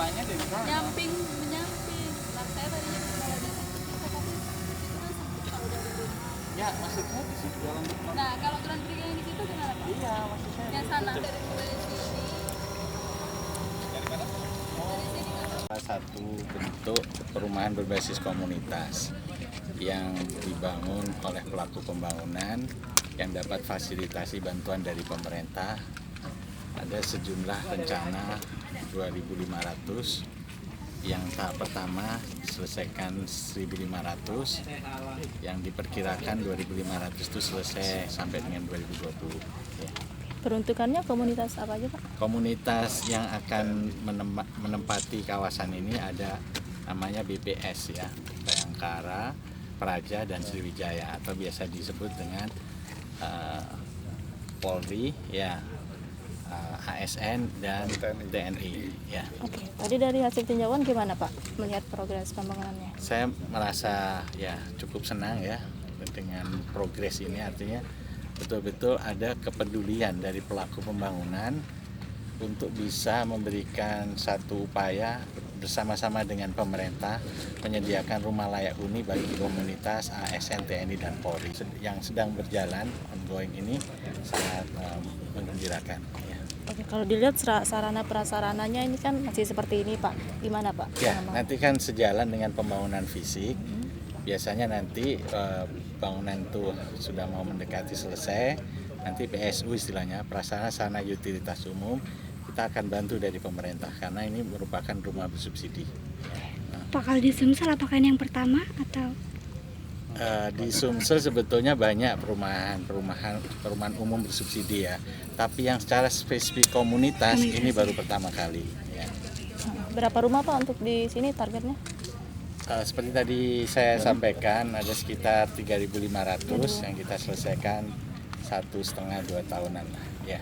Pimpanya dari sana. Menyamping. Nah, saya tadinya mau di situ, tapi itu kan sempit kalau dari rumah. Ya, maksud saya di situ jalan di Nah, kalau jalan pergi yang di situ gimana Pak? Iya, maksud saya. Yang sana dari sini. Dari mana? Dari sini kan. Salah satu bentuk perumahan berbasis komunitas yang dibangun oleh pelaku pembangunan yang dapat fasilitasi bantuan dari pemerintah. Ada sejumlah rencana 2.500, yang tahap pertama selesaikan 1.500, yang diperkirakan 2.500 itu selesai sampai dengan 2020. Ya. Peruntukannya komunitas apa aja Pak? Komunitas yang akan menempati kawasan ini ada namanya BPS ya, Bayangkara, Praja, dan Sriwijaya, atau biasa disebut dengan Polri ya, ASN dan TNI ya. Oke. Tadi dari hasil tinjauan gimana Pak melihat progres pembangunannya? Saya merasa ya cukup senang ya dengan progres ini, artinya betul-betul ada kepedulian dari pelaku pembangunan untuk bisa memberikan satu upaya bersama-sama dengan pemerintah menyediakan rumah layak huni bagi komunitas ASN, TNI, dan Polri. Yang sedang berjalan ongoing ini sangat menggembirakan. Ya. Oke, kalau dilihat sarana prasarananya ini kan masih seperti ini Pak. Gimana Pak? Ya, nanti kan sejalan dengan pembangunan fisik. Biasanya nanti bangunan itu sudah mau mendekati selesai, nanti PSU istilahnya, prasarana sarana utilitas umum, kita akan bantu dari pemerintah karena ini merupakan rumah bersubsidi. Pak, kalau di Sumsel apakah ini yang pertama atau? Di Sumsel sebetulnya banyak perumahan umum bersubsidi ya, tapi yang secara spesifik komunitas ini baru pertama kali. Ya. Berapa rumah Pak untuk di sini targetnya? Seperti tadi saya sampaikan, ada sekitar 3.500 yang kita selesaikan 1,5-2 tahunan lah ya.